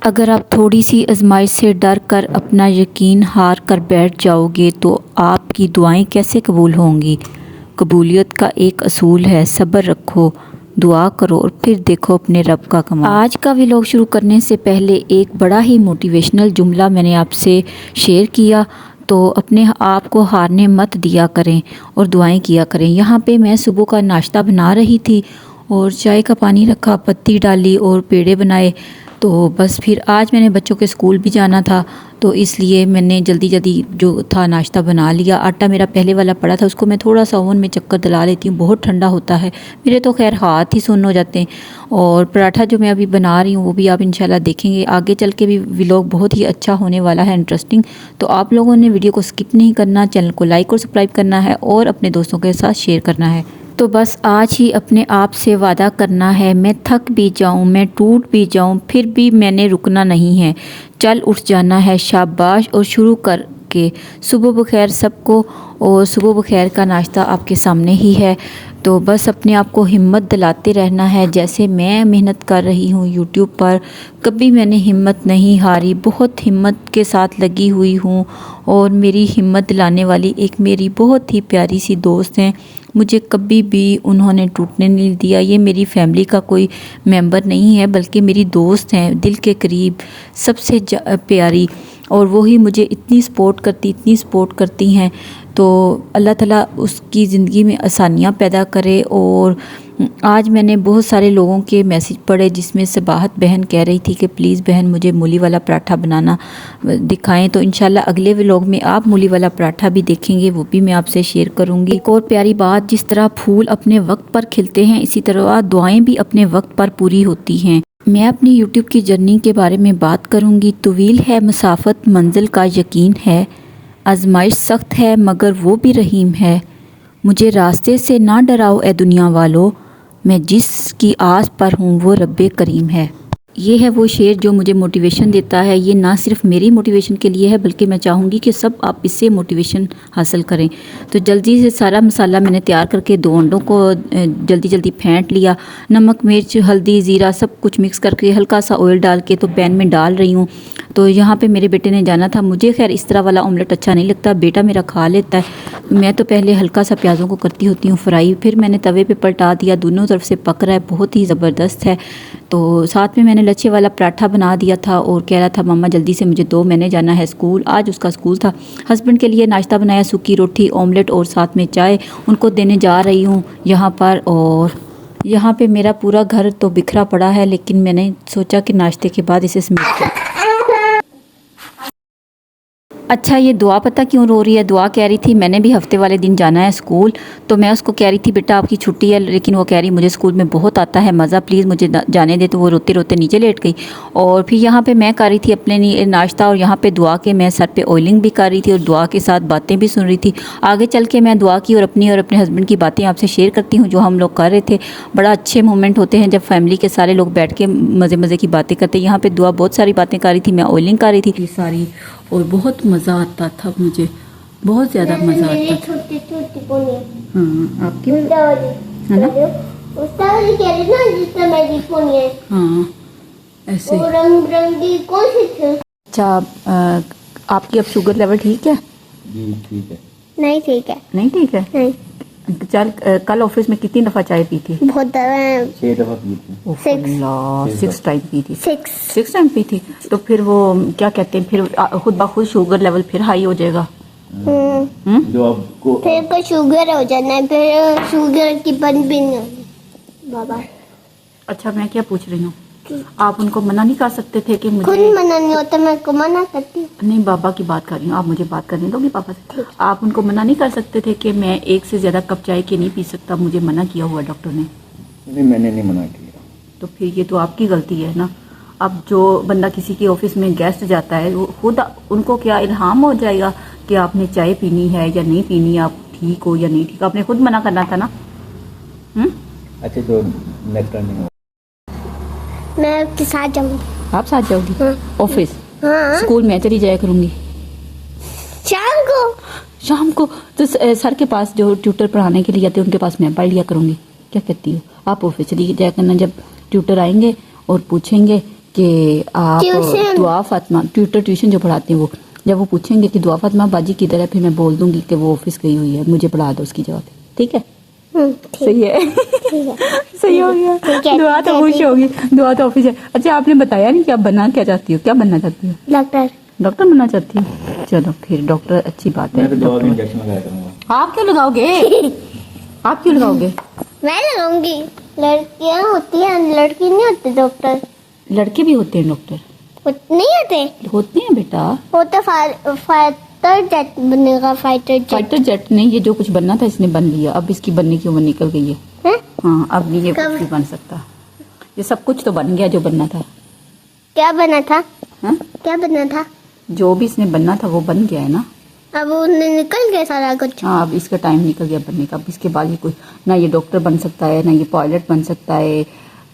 अगर आप थोड़ी सी आजमाइश से डर कर अपना यकीन हार कर बैठ जाओगे तो आपकी दुआएं कैसे कबूल होंगी। कबूलियत का एक असूल है, सब्र रखो, दुआ करो और फिर देखो अपने रब का कमाल। आज का व्लॉग शुरू करने से पहले एक बड़ा ही मोटिवेशनल जुमला मैंने आपसे शेयर किया, तो अपने आप को हारने मत दिया करें और दुआएं किया करें। यहाँ पे मैं सुबह का नाश्ता बना रही थी और चाय का पानी रखा, पत्ती डाली और पेड़े बनाए। तो बस फिर आज मैंने बच्चों के स्कूल भी जाना था, तो इसलिए मैंने जल्दी जल्दी जो था नाश्ता बना लिया। आटा मेरा पहले वाला पड़ा था, उसको मैं थोड़ा सा ओवन में चक्कर दिला लेती हूँ, बहुत ठंडा होता है। मेरे तो खैर हाथ ही सुन्न हो जाते हैं। और पराठा जो मैं अभी बना रही हूँ वो भी आप इंशाल्लाह देखेंगे, आगे चल के भी व्लॉग बहुत ही अच्छा होने वाला है, इंटरेस्टिंग। तो आप लोगों ने वीडियो को स्किप नहीं करना, चैनल को लाइक और सब्सक्राइब करना है और अपने दोस्तों के साथ शेयर करना है। तो बस आज ही अपने आप से वादा करना है, मैं थक भी जाऊं, मैं टूट भी जाऊं, फिर भी मैंने रुकना नहीं है, चल उठ जाना है, शाबाश और शुरू करके। सुबह बखैर सबको, और सुबह बखैर का नाश्ता आपके सामने ही है। तो बस अपने आप को हिम्मत दिलाते रहना है। जैसे मैं मेहनत कर रही हूँ यूट्यूब पर, कभी मैंने हिम्मत नहीं हारी, बहुत हिम्मत के साथ लगी हुई हूँ। और मेरी हिम्मत दिलाने वाली एक मेरी बहुत ही प्यारी सी दोस्त हैं, मुझे कभी भी उन्होंने टूटने नहीं दिया। ये मेरी फैमिली का कोई मेंबर नहीं है, बल्कि मेरी दोस्त हैं, दिल के करीब, सबसे प्यारी। और वो ही मुझे इतनी सपोर्ट करती हैं। तो अल्लाह ताला उसकी ज़िंदगी में आसानियाँ पैदा करे। और आज मैंने बहुत सारे लोगों के मैसेज पढ़े, जिसमें से बाहत बहन कह रही थी कि प्लीज़ बहन मुझे मूली वाला पराठा बनाना दिखाएं। तो इंशाल्लाह अगले व्लॉग में आप मूली वाला पराठा भी देखेंगे, वो भी मैं आपसे शेयर करूंगी। एक और प्यारी बात, जिस तरह फूल अपने वक्त पर खिलते हैं, इसी तरह दुआएं भी अपने वक्त पर पूरी होती हैं। मैं अपनी यूट्यूब की जर्नी के बारे में बात करूंगी। तवील है मसाफत, मंजिल का यकीन है, आजमाइश सख्त है मगर वो भी रहीम है। मुझे रास्ते से ना डराओ ए दुनिया वालों, मैं जिसकी आस पर हूँ वो रब्बे करीम है। ये है वो शेर जो मुझे मोटिवेशन देता है। ये ना सिर्फ मेरी मोटिवेशन के लिए है, बल्कि मैं चाहूँगी कि सब आप इससे मोटिवेशन हासिल करें। तो जल्दी से सारा मसाला मैंने तैयार करके 2 अंडों को जल्दी जल्दी फेंट लिया। नमक, मिर्च, हल्दी, ज़ीरा सब कुछ मिक्स करके हल्का सा ऑयल डाल के तो पैन में डाल रही हूँ। तो यहाँ पे मेरे बेटे ने जाना था, मुझे खैर इस तरह वाला ऑमलेट अच्छा नहीं लगता, बेटा मेरा खा लेता है। मैं तो पहले हल्का सा प्याज़ों को करती होती हूँ फ्राई, फिर मैंने तवे पे पलटा दिया, दोनों तरफ से पक रहा है, बहुत ही ज़बरदस्त है। तो साथ में मैंने लच्छे वाला पराठा बना दिया था और कह रहा था मम्मा जल्दी से मुझे दो, मैंने जाना है स्कूल। आज उसका स्कूल था। हस्बैंड के लिए नाश्ता बनाया, सूखी रोटी, ऑमलेट और साथ में चाय, उनको देने जा रही हूँ यहाँ पर। और यहाँ पे मेरा पूरा घर तो बिखरा पड़ा है, लेकिन मैंने सोचा कि नाश्ते के बाद इसे समेट कर। अच्छा, ये दुआ पता क्यों रो रही है? दुआ कह रही थी मैंने भी हफ्ते वाले दिन जाना है स्कूल, तो मैं उसको कह रही थी बेटा आपकी छुट्टी है, लेकिन वो कह रही मुझे स्कूल में बहुत आता है मज़ा, प्लीज़ मुझे जाने दे। तो वो रोते रोते नीचे लेट गई। और फिर यहाँ पे मैं कर रही थी अपने लिए नाश्ता, और यहाँ पे दुआ के मैं सर पे ऑयलिंग भी कर रही थी और दुआ के साथ बातें भी सुन रही थी। आगे चल के मैं दुआ की और अपने हस्बैंड की बातें आपसे शेयर करती हूँ, जो हम लोग कर रहे थे। बड़ा अच्छे मोमेंट होते हैं जब फैमिली के सारे लोग बैठ के मज़े मज़े की बातें करते हैं। यहाँ पर दुआ बहुत सारी बातें कर रही थी, मैं ऑयलिंग कर रही थी सारी, और बहुत मज़ा आता था, मुझे बहुत ज़्यादा मज़ा आता था। हाँ, आपकी है ना? हाँ, ऐसे रंग बिरंगी कौन सी थी? अच्छा, आपकी अब शुगर लेवल ठीक है? जी ठीक है। नहीं ठीक है। नहीं ठीक है? नहीं। चल, कल ऑफिस में कितनी दफ़ा चाय पी थी? बहुत दफ़ा। 6 दफ़ा पी थी। 6 टाइम पी थी। 6 टाइम पी थी। तो फिर वो क्या कहते हैं, फिर खुद ब खुद शुगर लेवल फिर हाई हो जाएगा। जो आपको फिर को शुगर हो जाना है, फिर शुगर की बन भी नहीं होगी बाबा। अच्छा, मैं क्या पूछ रही हूँ, आप उनको मना नहीं कर सकते थे कि मुझे? खुद मना नहीं होता, मैं को मना करती हूँ। नहीं, बाबा की बात कर रही हूँ, आप मुझे बात करने दोगे पापा से? आप उनको मना नहीं कर सकते थे कि मैं 1 से ज़्यादा कप चाय के नहीं पी सकता, मुझे मना किया हुआ डॉक्टर ने? नहीं, मैंने नहीं मना किया। तो फिर ये तो आपकी गलती है ना। अब जो बंदा किसी के ऑफिस में गेस्ट जाता है, वो खुद उनको क्या इल्हाम हो जाएगा कि आपने चाय पीनी है या नहीं पीनी, आप ठीक हो या नहीं ठीक? आपने खुद मना करना था ना। अच्छा, तो नेक्स्ट टाइम मैं आपके साथ जाऊंगी। आप साथ जाओगी? हाँ। ऑफिस? हाँ। स्कूल में चली जाया करूँगी शाम को। तो सर के पास जो ट्यूटर पढ़ाने के लिए आते हैं उनके पास मैं पढ़ लिया करूँगी। क्या कहती हो? आप ऑफिस चली जाया करना, जब ट्यूटर आएंगे और पूछेंगे कि आप ट्यूशन। दुआ फातिमा ट्यूशन जो पढ़ाते हैं वो, जब वो पूछेंगे कि दुआ फातिमा बाजी किधर है, फिर मैं बोल दूंगी कि वो ऑफिस गई हुई है, मुझे पढ़ा दो उसकी जगह पे। ठीक है, ठीक सही है। ठीक है। सही हो गया। ठीक है, दुआ तो ठीक है, खुश ठीक होगी, दुआ तो ऑफिस है। अच्छा, आपने बताया नहीं कि आप बनना क्या चाहती हो, क्या बनना चाहती हो? डॉक्टर। डॉक्टर बनना चाहती हो? चलो फिर डॉक्टर अच्छी बात है। मैं तो दवा का इंजेक्शन लगाया करूँगा। आप क्यों लगाओगे? आप क्यों लगाओगे? मैं लगाऊंगी। लड़कियां होती हैं, लड़की नहीं होती डॉक्टर। लड़के भी होते हैं डॉक्टर? नहीं होते। होते हैं बेटा। वो तो फाइटर जेट बनेगा, फाइटर जेट। फाइटर जेट नहीं, ये जो कुछ बनना था इसने बन लिया, अब इसकी बनने की उम्र निकल गई है। हैं? हाँ, अब नहीं ये कब? कुछ भी बन सकता। ये सब कुछ तो बन गया जो बनना था। क्या बना था? हाँ? क्या बना था? जो भी इसने बनना था वो बन गया है ना। अब उन्हें निकल गया सारा कुछ। हाँ, अब इसका टाइम निकल गया बनने का। अब इसके बाद ये कोई ना ये डॉक्टर बन सकता है, ना ये पायलट बन सकता है।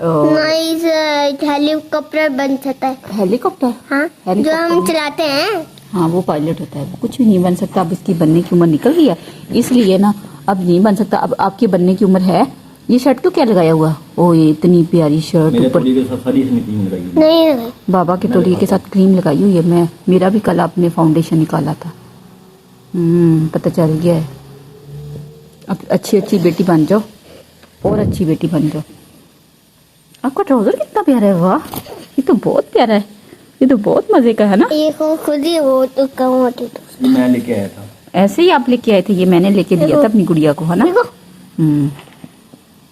नाइस हेलीकॉप्टर बन सकता है। हेलीकॉप्टर? हाँ, जो हेलीकॉप्टर हम में- चलाते हैं। हाँ, वो पायलट होता है, वो कुछ भी नहीं बन सकता। अब इसकी बनने की उम्र निकल गई है, इसलिए ना अब नहीं बन सकता। अब आपकी बनने की उम्र है। ये शर्ट क्यों क्या लगाया हुआ? ओ, ये इतनी प्यारी शर्ट मेरे ऊपर। थोड़ी के साथ सारी इसमें क्रीम लगाई हुई है। नहीं लगाई। बाबा के तौलिए के साथ क्रीम लगाई हुई है। मेरा भी कल आपने फाउंडेशन निकाला था। पता चल गया है। अब अच्छी अच्छी बेटी बन जाओ, और अच्छी बेटी बन जाओ। आपका ट्राउजर कितना प्यारा है, वाह, ये तो बहुत प्यारा है, ये तो बहुत मजे का है ना। ये खुद ही वो तो कम होती तो। ये मैं लेके आया था। ऐसे ही आप लेके आए थे? ये मैंने लेके दिया था अपनी गुड़िया को, है ना। देखो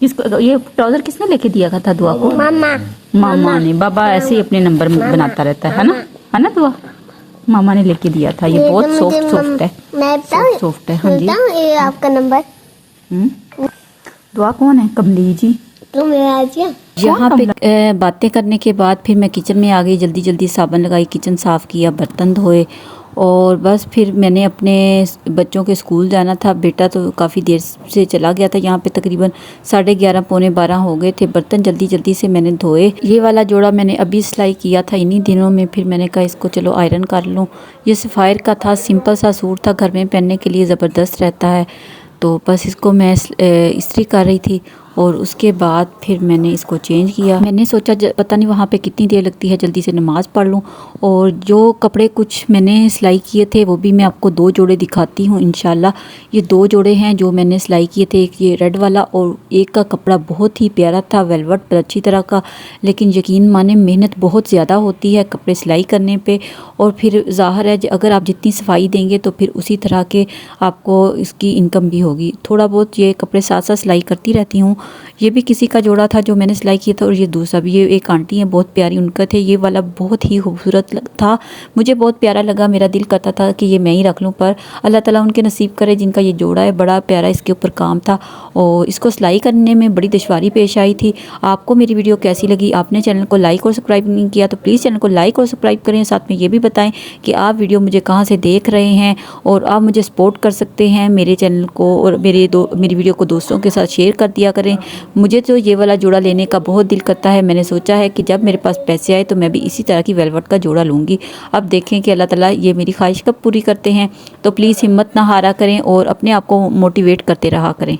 किसको ये ट्राउजर किसने लेके दिया था दुआ को? मामा। मामा ने। बाबा ऐसे ही अपने नंबर बनाता रहता है ना दुआ। मामा ने लेके दिया था। ये बहुत तो सॉफ्ट मुझे सॉफ्ट है, मैं बताऊं? सॉफ्ट है। हाँ जी। बताऊं ये आपका नंबर? दुआ कौन है? कमली जी। तुम आ गया। यहाँ पे बातें करने के बाद फिर मैं किचन में आ गई, जल्दी जल्दी साबुन लगाई, किचन साफ़ किया, बर्तन धोए, और बस फिर मैंने अपने बच्चों के स्कूल जाना था। बेटा तो काफ़ी देर से चला गया था, यहाँ पे तकरीबन 11:30 पौने 12 हो गए थे। बर्तन जल्दी जल्दी से मैंने धोए। ये वाला जोड़ा मैंने अभी सिलाई किया था इन्हीं दिनों में। फिर मैंने कहा इसको चलो आयरन कर लूँ। ये सफ़ायर का था, सिंपल सा सूट था, घर में पहनने के लिए ज़बरदस्त रहता है। तो बस इसको मैं इस्त्री कर रही थी, और उसके बाद फिर मैंने इसको चेंज किया। मैंने सोचा पता नहीं वहाँ पे कितनी देर लगती है, जल्दी से नमाज़ पढ़ लूँ। और जो कपड़े कुछ मैंने सिलाई किए थे वो भी मैं आपको 2 जोड़े दिखाती हूँ इंशाल्लाह। ये 2 जोड़े हैं जो मैंने सिलाई किए थे, एक ये रेड वाला, और एक का कपड़ा बहुत ही प्यारा था, वेलवेट पर अच्छी तरह का। लेकिन यकीन माने मेहनत बहुत ज़्यादा होती है कपड़े सिलाई करने पर, और फिर ज़ाहिर है अगर आप जितनी सफाई देंगे तो फिर उसी तरह के आपको इसकी इनकम भी होगी। थोड़ा बहुत ये कपड़े साथ साथ सिलाई करती रहती हूँ। ये भी किसी का जोड़ा था जो मैंने सिलाई किया था, और ये दूसरा भी, ये एक आंटी है बहुत प्यारी, उनका थे। ये वाला बहुत ही खूबसूरत था, मुझे बहुत प्यारा लगा। मेरा दिल करता था कि ये मैं ही रख लूँ, पर अल्लाह ताला उनके नसीब करे जिनका ये जोड़ा है। बड़ा प्यारा इसके ऊपर काम था, और इसको सिलाई करने में बड़ी दुश्वारी पेश आई थी। आपको मेरी वीडियो कैसी लगी? आपने चैनल को लाइक और सब्सक्राइब नहीं किया तो प्लीज़ चैनल को लाइक और सब्सक्राइब करें। साथ में ये भी बताएं कि आप वीडियो मुझे कहाँ से देख रहे हैं, और आप मुझे सपोर्ट कर सकते हैं मेरे चैनल को, और मेरी वीडियो को दोस्तों के साथ शेयर कर दिया करें। मुझे तो ये वाला जोड़ा लेने का बहुत दिल करता है। मैंने सोचा है कि जब मेरे पास पैसे आए तो मैं भी इसी तरह की वेलवेट का जोड़ा लूँगी। अब देखें कि अल्लाह ताला ये मेरी ख्वाहिश कब पूरी करते हैं। तो प्लीज़ हिम्मत ना हारा करें और अपने आप को मोटिवेट करते रहा करें।